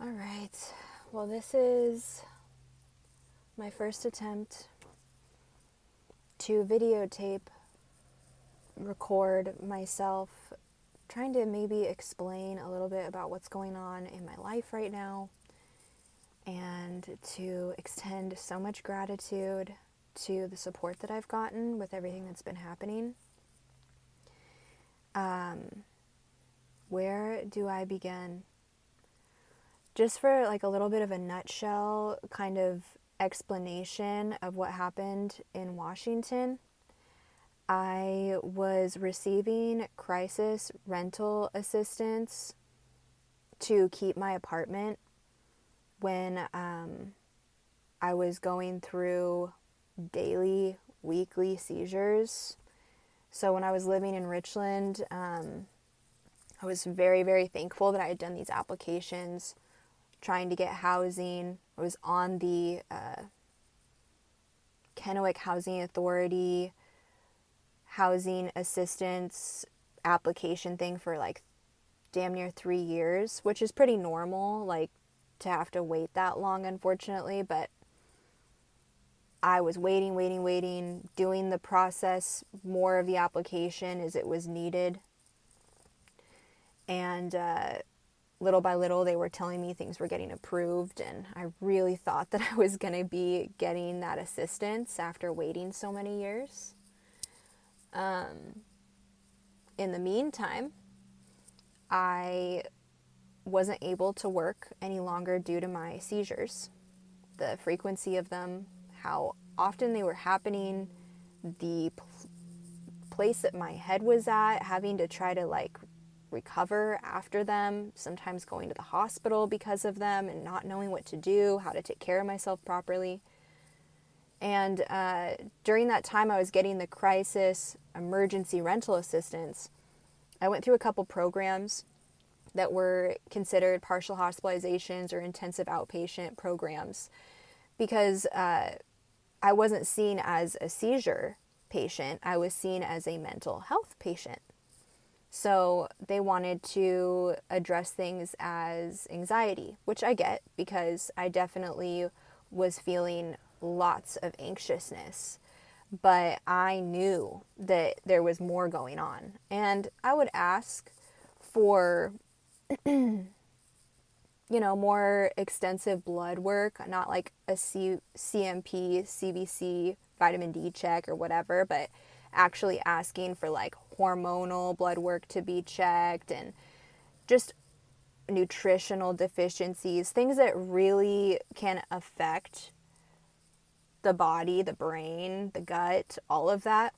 All right. Well, this is my first attempt to videotape, record myself, trying to maybe explain a little bit about what's going on in my life right now, and to extend so much gratitude to the support that I've gotten with everything that's been happening. Where do I begin? Just for like a little bit of a nutshell kind of explanation of what happened in Washington, I was receiving crisis rental assistance to keep my apartment when I was going through daily, weekly seizures. So when I was living in Richland, I was very, very thankful that I had done these applications trying to get housing. I was on the Kennewick Housing Authority housing assistance application thing for like damn near 3 years, which is pretty normal, like to have to wait that long, unfortunately. But I was waiting, doing the process, more of the application as it was needed. And little by little, they were telling me things were getting approved, and I really thought that I was going to be getting that assistance after waiting so many years. In the meantime, I wasn't able to work any longer due to my seizures. The frequency of them, how often they were happening, the place that my head was at, having to try to like recover after them, sometimes going to the hospital because of them and not knowing what to do, how to take care of myself properly. And during that time I was getting the crisis emergency rental assistance, I went through a couple programs that were considered partial hospitalizations or intensive outpatient programs because I wasn't seen as a seizure patient. I was seen as a mental health patient. So they wanted to address things as anxiety, which I get because I definitely was feeling lots of anxiousness. But I knew that there was more going on. And I would ask for, more extensive blood work, not like a CMP, CBC, vitamin D check or whatever, but actually asking for like hormonal blood work to be checked and just nutritional deficiencies, things that really can affect the body, the brain, the gut, all of that.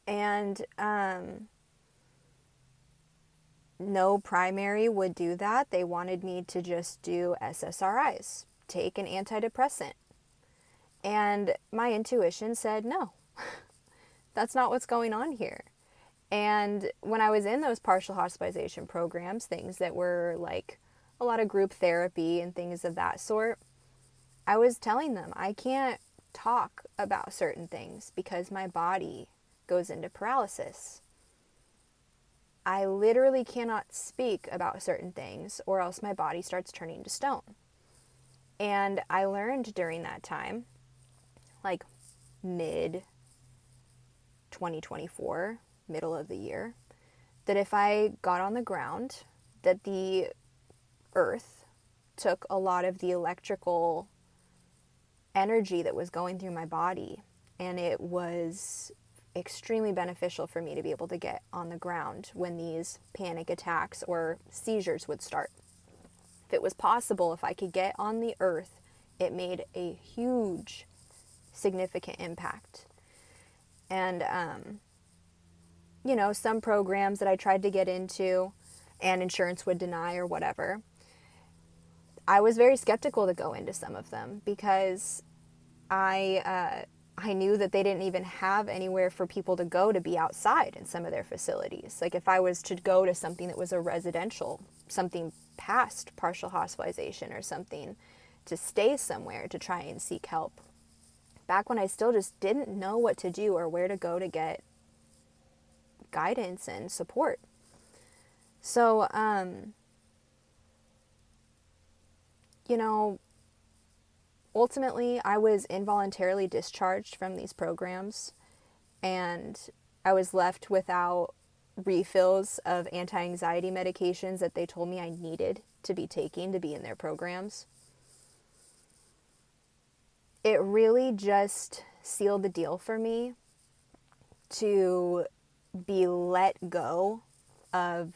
And no primary would do that. They wanted me to just do SSRIs, take an antidepressant. And my intuition said, no, that's not what's going on here. And when I was in those partial hospitalization programs, things that were like a lot of group therapy and things of that sort, I was telling them I can't talk about certain things because my body goes into paralysis. I literally cannot speak about certain things or else my body starts turning to stone. And I learned during that time, like mid 2024, middle of the year, that if I got on the ground, that the earth took a lot of the electrical energy that was going through my body, and it was extremely beneficial for me to be able to get on the ground when these panic attacks or seizures would start. If it was possible, if I could get on the earth, it made a huge, significant impact. And, some programs that I tried to get into and insurance would deny or whatever, I was very skeptical to go into some of them because I knew that they didn't even have anywhere for people to go to be outside in some of their facilities. Like if I was to go to something that was a residential, something past partial hospitalization or something, to stay somewhere to try and seek help. Back when I still just didn't know what to do or where to go to get guidance and support. So, you know, ultimately I was involuntarily discharged from these programs, and I was left without refills of anti-anxiety medications that they told me I needed to be taking to be in their programs. It really just sealed the deal for me to be let go of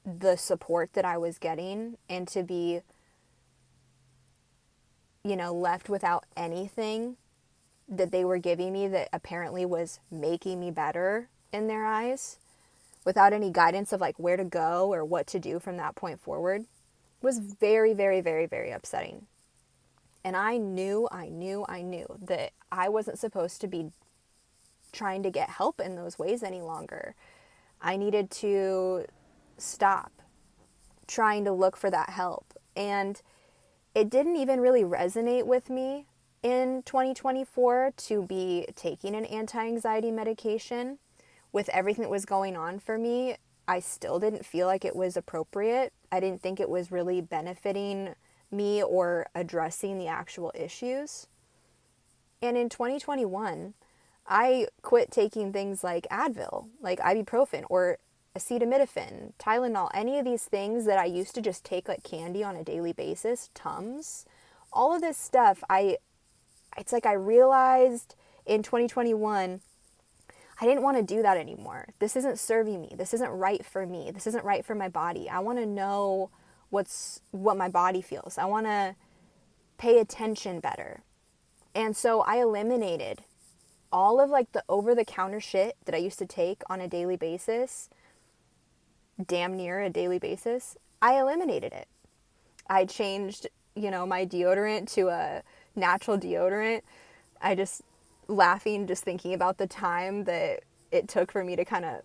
the support that I was getting, and to be, left without anything that they were giving me that apparently was making me better in their eyes, without any guidance of like where to go or what to do from that point forward, was very, very, very, very upsetting. And I knew that I wasn't supposed to be trying to get help in those ways any longer. I needed to stop trying to look for that help. And it didn't even really resonate with me in 2024 to be taking an anti-anxiety medication. With everything that was going on for me, I still didn't feel like it was appropriate. I didn't think it was really benefiting me or addressing the actual issues. And in 2021, I quit taking things like Advil, like ibuprofen or acetaminophen, Tylenol, any of these things that I used to just take like candy on a daily basis, Tums. All of this stuff, it's like I realized in 2021, I didn't want to do that anymore. This isn't serving me. This isn't right for me. This isn't right for my body. I want to know what my body feels. I want to pay attention better. And so I eliminated all of like the over-the-counter shit that I used to take on a daily basis, damn near a daily basis. I eliminated it. I changed, my deodorant to a natural deodorant. I just laughing just thinking about the time that it took for me to kind of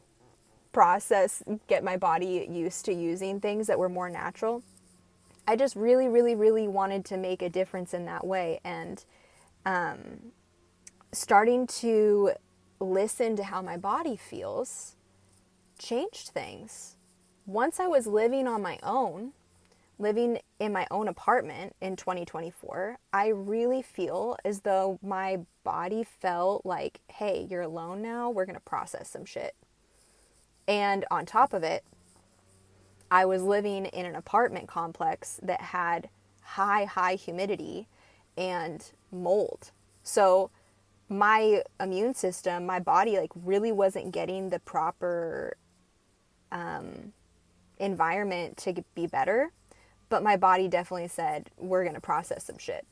process, get my body used to using things that were more natural. I just really, really, really wanted to make a difference in that way. And starting to listen to how my body feels changed things. Once I was living on my own, living in my own apartment in 2024, I really feel as though my body felt like, hey, you're alone now. We're going to process some shit. And on top of it, I was living in an apartment complex that had high humidity and mold. So my immune system, my body, like really wasn't getting the proper environment to be better. But my body definitely said, we're going to process some shit.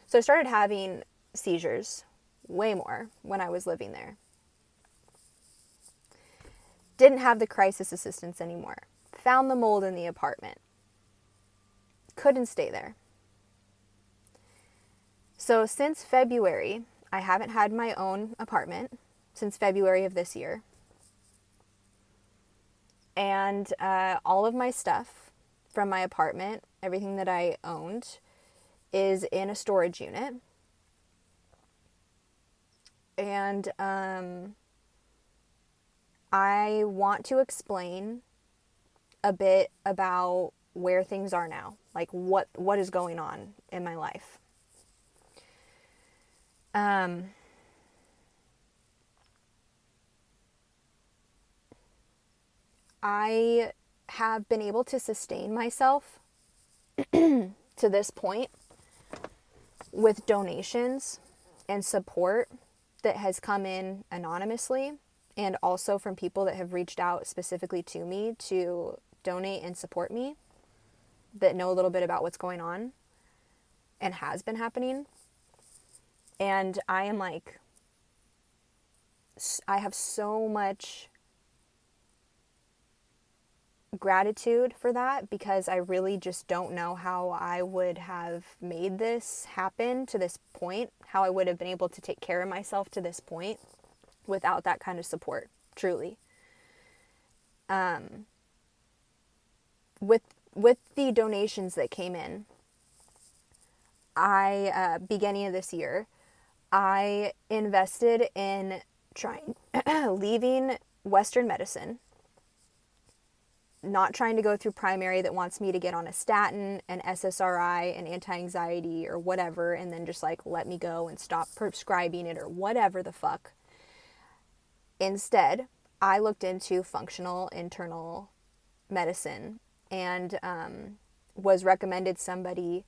So I started having seizures way more when I was living there. Didn't have the crisis assistance anymore. Found the mold in the apartment. Couldn't stay there. So since February, I haven't had my own apartment since February of this year. And all of my stuff from my apartment, everything that I owned, is in a storage unit. And I want to explain a bit about where things are now, like what is going on in my life. I have been able to sustain myself to this point with donations and support that has come in anonymously, and also from people that have reached out specifically to me to donate and support me, that know a little bit about what's going on and has been happening. And I am like, I have so much gratitude for that, because I really just don't know how I would have made this happen to this point, how I would have been able to take care of myself to this point without that kind of support, truly. With the donations that came in, beginning of this year, I invested in leaving Western medicine not trying to go through primary that wants me to get on a statin, an SSRI, an anti-anxiety or whatever, and then just like let me go and stop prescribing it or whatever the fuck. Instead, I looked into functional internal medicine and was recommended somebody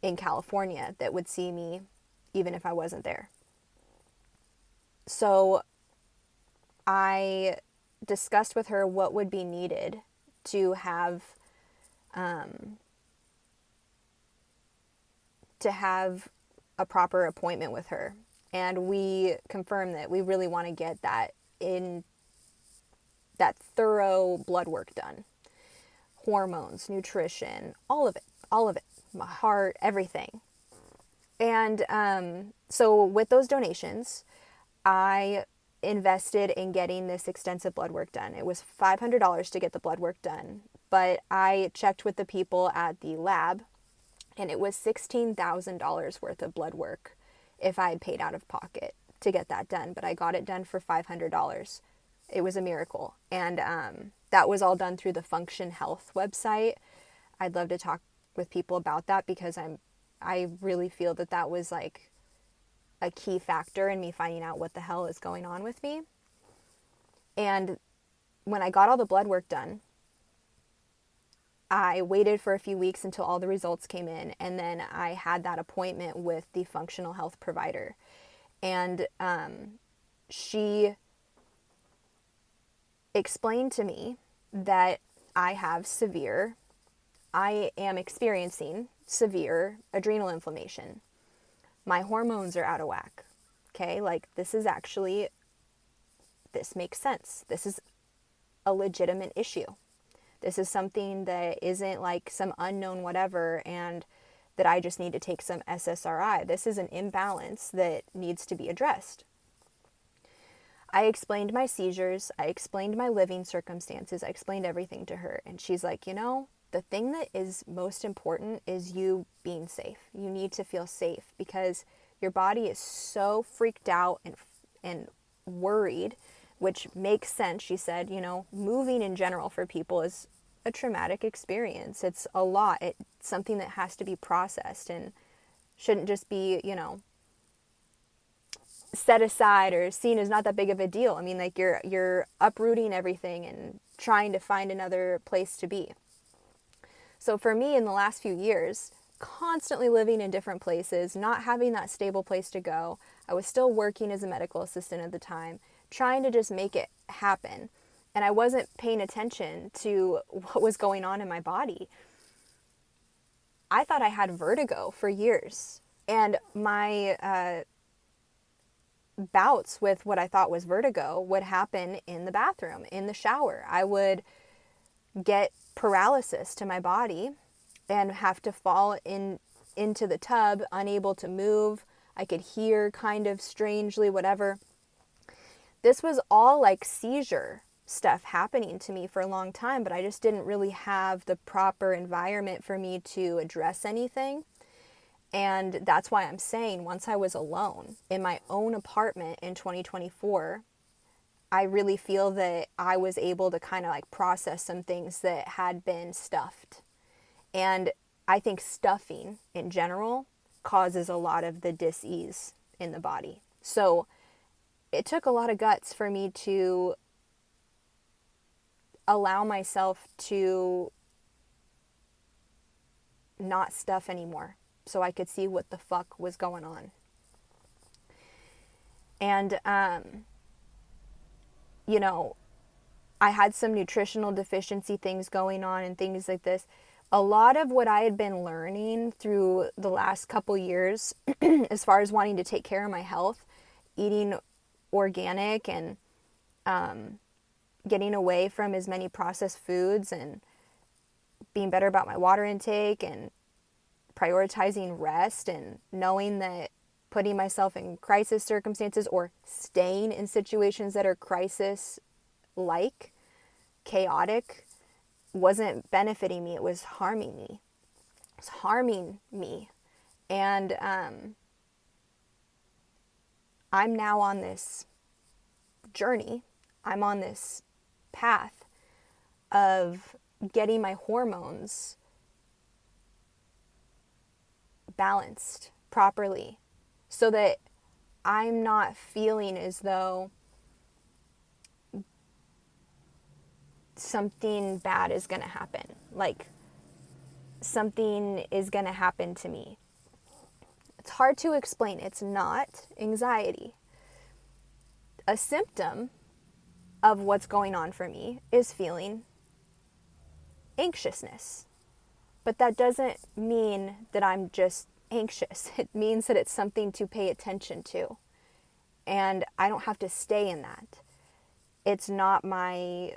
in California that would see me even if I wasn't there. So I discussed with her what would be needed to have a proper appointment with her. And we confirmed that we really want to get that thorough blood work done. Hormones, nutrition, all of it. My heart, everything. And so with those donations, I invested in getting this extensive blood work done. It was $500 to get the blood work done, but I checked with the people at the lab, and it was $16,000 worth of blood work if I had paid out of pocket to get that done, but I got it done for $500. It was a miracle. And that was all done through the Function Health website. I'd love to talk with people about that because I really feel that that was like a key factor in me finding out what the hell is going on with me. And when I got all the blood work done, I waited for a few weeks until all the results came in, and then I had that appointment with the functional health provider. And she explained to me that I am experiencing severe adrenal inflammation. My hormones are out of whack. Okay, like this makes sense. This is a legitimate issue. This is something that isn't like some unknown whatever and that I just need to take some SSRI. This is an imbalance that needs to be addressed. I explained my seizures. I explained my living circumstances. I explained everything to her. And she's like, the thing that is most important is you being safe. You need to feel safe because your body is so freaked out and worried, which makes sense. She said, moving in general for people is a traumatic experience. It's a lot. It's something that has to be processed and shouldn't just be, set aside or seen as not that big of a deal. I mean, like you're uprooting everything and trying to find another place to be. So for me in the last few years, constantly living in different places, not having that stable place to go, I was still working as a medical assistant at the time, trying to just make it happen. And I wasn't paying attention to what was going on in my body. I thought I had vertigo for years. And my bouts with what I thought was vertigo would happen in the bathroom, in the shower. I would get paralysis to my body and have to fall into the tub, unable to move. I could hear kind of strangely, whatever. This was all like seizure stuff happening to me for a long time, but I just didn't really have the proper environment for me to address anything. And that's why I'm saying once I was alone in my own apartment in 2024, I really feel that I was able to kind of like process some things that had been stuffed. And I think stuffing in general causes a lot of the dis-ease in the body. So it took a lot of guts for me to allow myself to not stuff anymore so I could see what the fuck was going on. And, I had some nutritional deficiency things going on and things like this. A lot of what I had been learning through the last couple years, as far as wanting to take care of my health, eating organic and getting away from as many processed foods and being better about my water intake and prioritizing rest and knowing that putting myself in crisis circumstances or staying in situations that are crisis-like, chaotic, wasn't benefiting me. It was harming me. It was harming me. And I'm now on this journey. I'm on this path of getting my hormones balanced properly so that I'm not feeling as though something bad is going to happen. Like something is going to happen to me. It's hard to explain. It's not anxiety. A symptom of what's going on for me is feeling anxiousness. But that doesn't mean that I'm just anxious. It means that it's something to pay attention to. And I don't have to stay in that. It's not my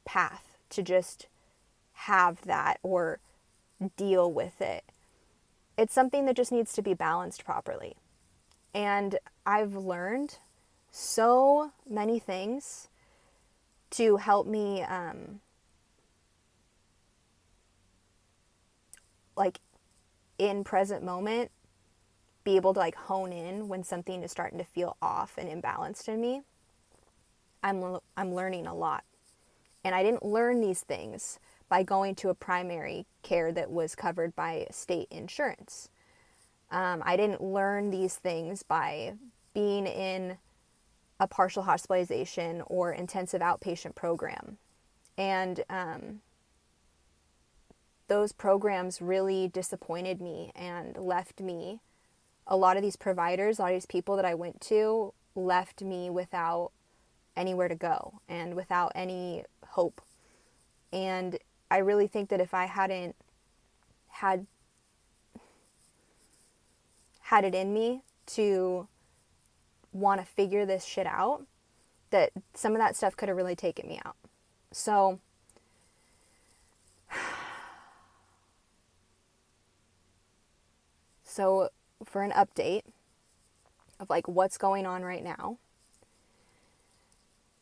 path to just have that or deal with it. It's something that just needs to be balanced properly. And I've learned so many things to help me like in present moment be able to like hone in when something is starting to feel off and imbalanced in me. I'm learning a lot. And I didn't learn these things by going to a primary care that was covered by state insurance. I didn't learn these things by being in a partial hospitalization or intensive outpatient program. And those programs really disappointed me and left me. A lot of these providers, a lot of these people that I went to left me without anywhere to go and without any hope. And I really think that if I hadn't had it in me to want to figure this shit out, that some of that stuff could have really taken me out. So for an update of like what's going on right now,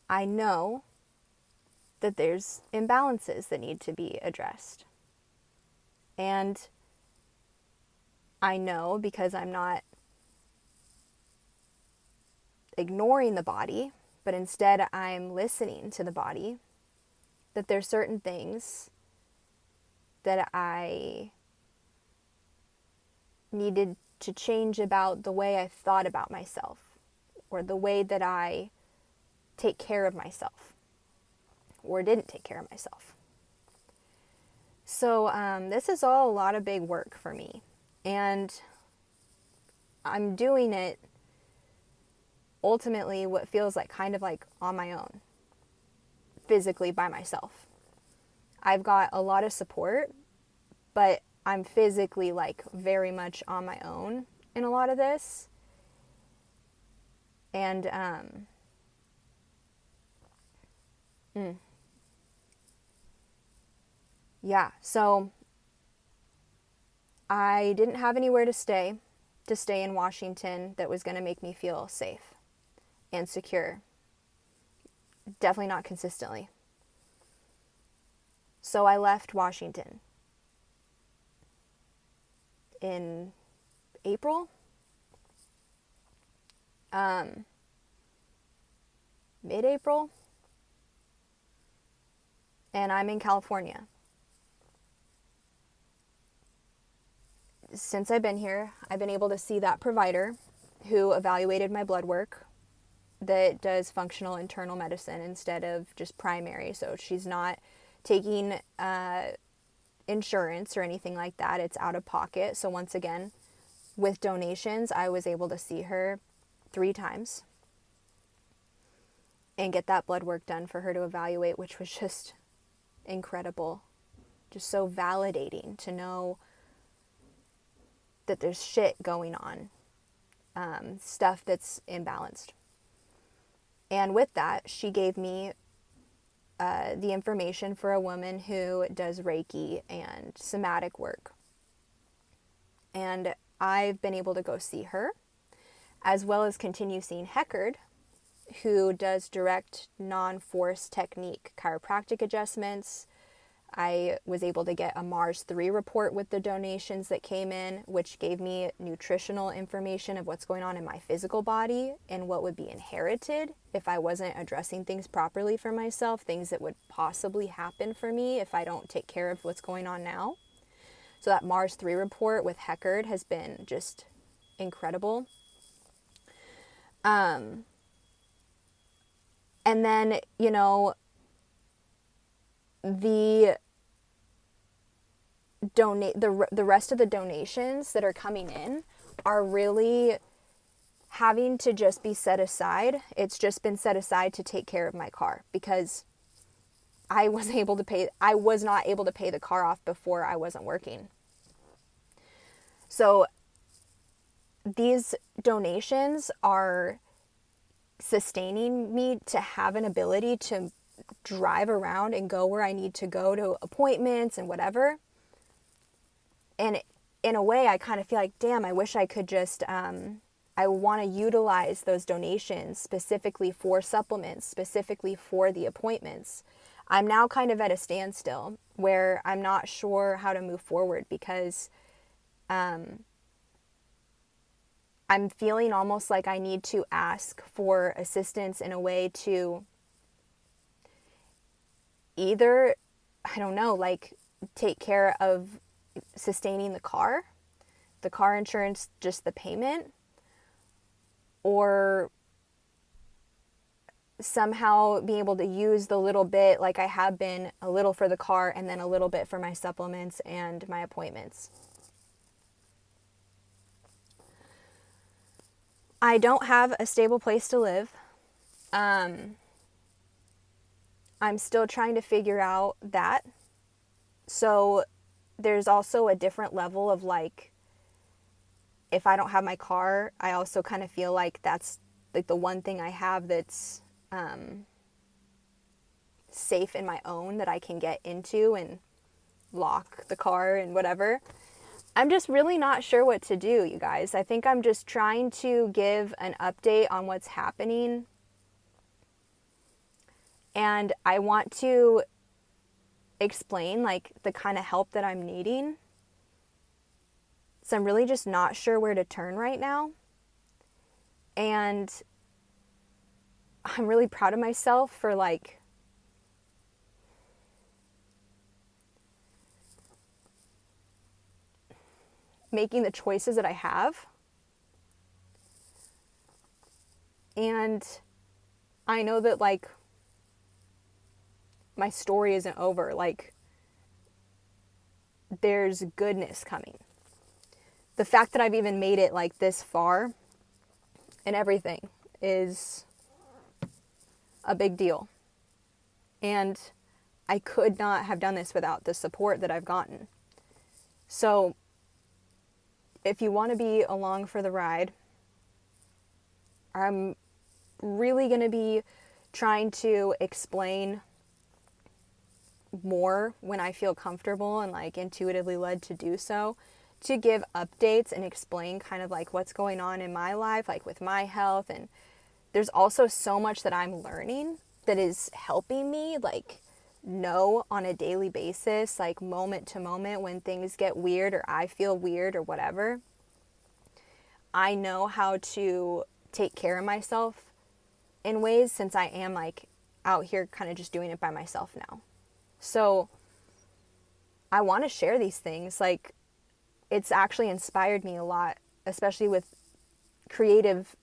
I know that there's imbalances that need to be addressed. And I know, because I'm not ignoring the body, but instead I'm listening to the body, that there's certain things that I needed to change about the way I thought about myself or the way that I take care of myself or didn't take care of myself. So this is all a lot of big work for me, and I'm doing it ultimately what feels like kind of like on my own, physically by myself. I've got a lot of support, but I'm physically like very much on my own in a lot of this. And yeah, so I didn't have anywhere to stay in Washington that was going to make me feel safe and secure. Definitely not consistently. So I left Washington in April, mid-April, and I'm in California. Since I've been here, I've been able to see that provider who evaluated my blood work that does functional internal medicine instead of just primary. So she's not taking insurance or anything like that. It's out of pocket. So once again, with donations, I was able to see her 3 times and get that blood work done for her to evaluate, which was just incredible. Just so validating to know that there's shit going on, stuff that's imbalanced. And with that, she gave me the information for a woman who does Reiki and somatic work. And I've been able to go see her, as well as continue seeing Heckard, who does direct non-force technique chiropractic adjustments, I was able to get a Mars 3 report with the donations that came in, which gave me nutritional information of what's going on in my physical body and what would be inherited if I wasn't addressing things properly for myself, things that would possibly happen for me if I don't take care of what's going on now. So that Mars 3 report with Heckard has been just incredible. And then, you know, the rest of the donations that are coming in are really having to just be set aside. It's just been set aside to take care of my car because I was not able to pay the car off before I wasn't working. So these donations are sustaining me to have an ability to drive around and go where I need to go to appointments and whatever. And in a way, I kind of feel like, damn, I wish I could just, I want to utilize those donations specifically for supplements, specifically for the appointments. I'm now kind of at a standstill where I'm not sure how to move forward because I'm feeling almost like I need to ask for assistance in a way to either, I don't know, like take care of sustaining the car insurance, just the payment, or somehow be able to use the little bit, like I have been, a little for the car and then a little bit for my supplements and my appointments. I don't have a stable place to live. I'm still trying to figure out that. So there's also a different level of like, if I don't have my car, I also kind of feel like that's like the one thing I have that's safe in my own, that I can get into and lock the car and whatever. I'm just really not sure what to do, you guys. I think I'm just trying to give an update on what's happening. And I want to explain like the kind of help that I'm needing. So I'm really just not sure where to turn right now. And I'm really proud of myself for like making the choices that I have. And I know that like my story isn't over. Like there's goodness coming. The fact that I've even made it like this far and everything is a big deal. And I could not have done this without the support that I've gotten. So if you want to be along for the ride, I'm really going to be trying to explain more when I feel comfortable and like intuitively led to do so, to give updates and explain kind of like what's going on in my life, like with my health. And there's also so much that I'm learning that is helping me like know on a daily basis, like moment to moment, when things get weird or I feel weird or whatever. I know how to take care of myself in ways, since I am like out here kind of just doing it by myself now. So I want to share these things. Like it's actually inspired me a lot, especially with creative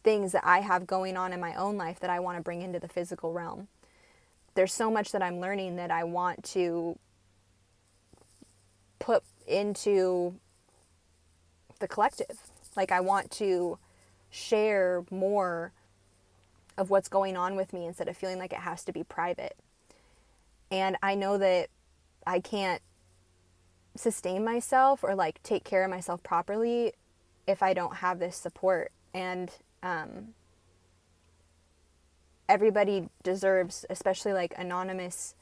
things that I have going on in my own life that I want to bring into the physical realm. There's so much that I'm learning that I want to put into the collective. Like I want to share more of what's going on with me instead of feeling like it has to be private. And I know that I can't sustain myself or like take care of myself properly if I don't have this support. And everybody deserves, especially like anonymous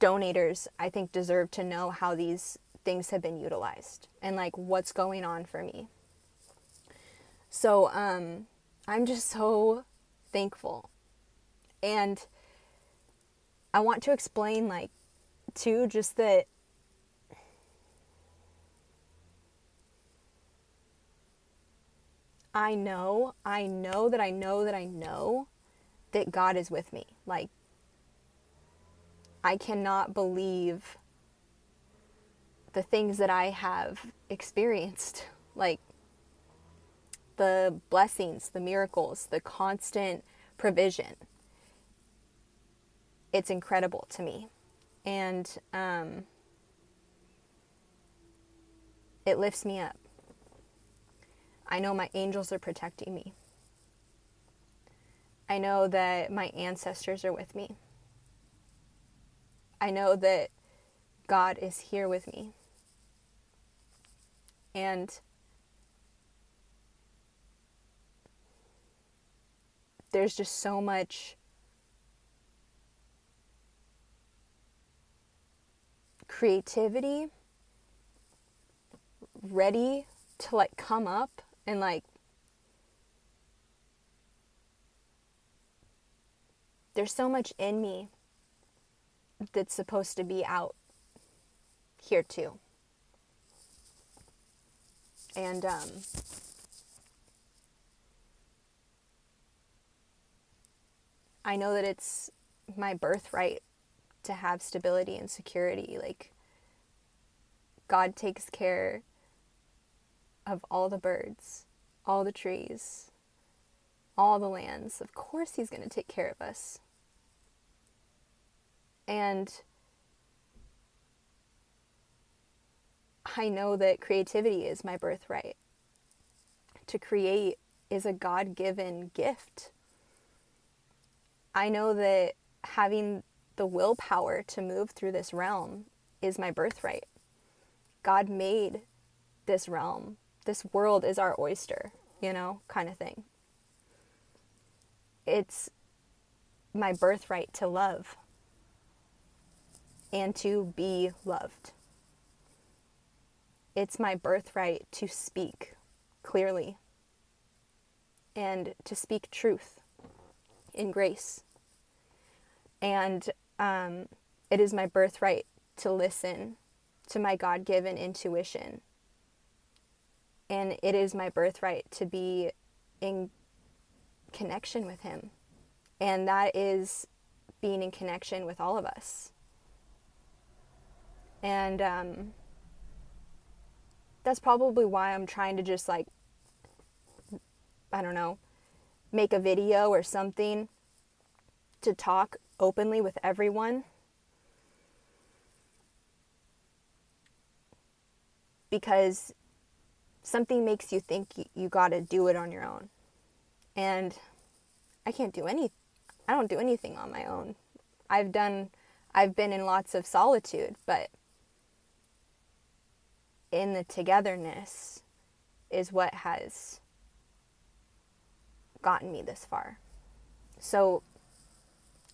donators, I think deserve to know how these things have been utilized and like what's going on for me. So I'm just so thankful. And I want to explain like too, just that I know that God is with me. Like, I cannot believe the things that I have experienced. Like, the blessings, the miracles, the constant provision. It's incredible to me. And it lifts me up. I know my angels are protecting me. I know that my ancestors are with me. I know that God is here with me. And there's just so much creativity ready to like come up, and like there's so much in me that's supposed to be out here too. And I know that it's my birthright to have stability and security. Like, God takes care of all the birds, all the trees, all the lands. Of course he's going to take care of us. And I know that creativity is my birthright. To create is a God-given gift. I know that having the willpower to move through this realm is my birthright. God made this realm. This world is our oyster, kind of thing. It's my birthright to love and to be loved. It's my birthright to speak clearly and to speak truth in grace. And it is my birthright to listen to my God-given intuition. And it is my birthright to be in connection with him. And that is being in connection with all of us. And that's probably why I'm trying to just like, I don't know, make a video or something to talk openly with everyone. Because something makes you think you got to do it on your own. And I don't do anything on my own. I've been in lots of solitude, but in the togetherness is what has gotten me this far. So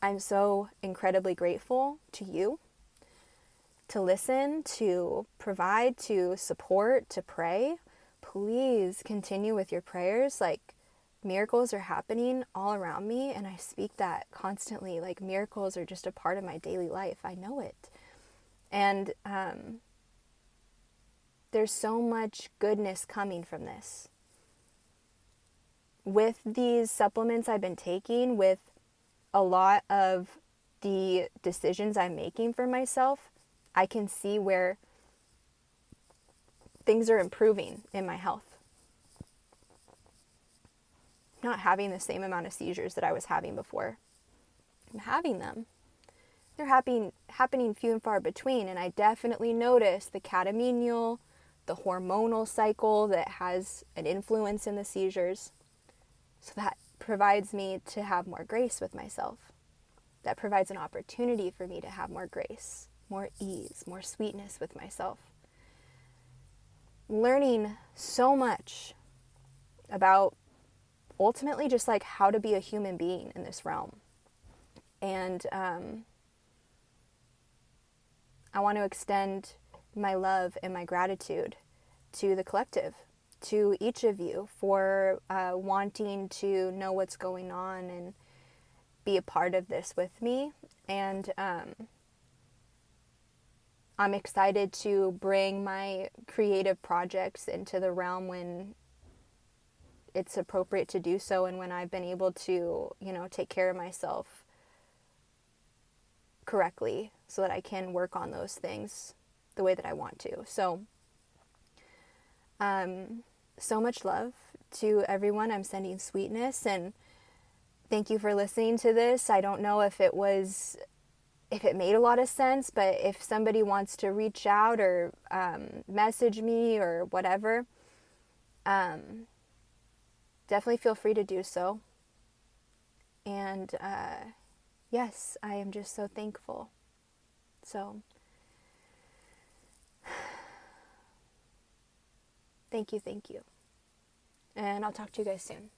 I'm so incredibly grateful to you, to listen, to provide, to support, to pray. Please continue with your prayers. Like, miracles are happening all around me, and I speak that constantly. Like, miracles are just a part of my daily life. I know it. And there's so much goodness coming from this. With these supplements I've been taking, with a lot of the decisions I'm making for myself, I can see where things are improving in my health. I'm not having the same amount of seizures that I was having before. I'm having them. They're happening few and far between, and I definitely notice the catamenial, the hormonal cycle that has an influence in the seizures. So that provides me to have more grace with myself. That provides an opportunity for me to have more grace, more ease, more sweetness with myself. Learning so much about ultimately just like how to be a human being in this realm. And I want to extend my love and my gratitude to the collective, to each of you for wanting to know what's going on and be a part of this with me. And I'm excited to bring my creative projects into the realm when it's appropriate to do so, and when I've been able to, take care of myself correctly so that I can work on those things the way that I want to. So, so much love to everyone. I'm sending sweetness, and thank you for listening to this. I don't know if it made a lot of sense, but if somebody wants to reach out or message me or whatever, definitely feel free to do so. And yes, I am just so thankful. So, thank you. And I'll talk to you guys soon.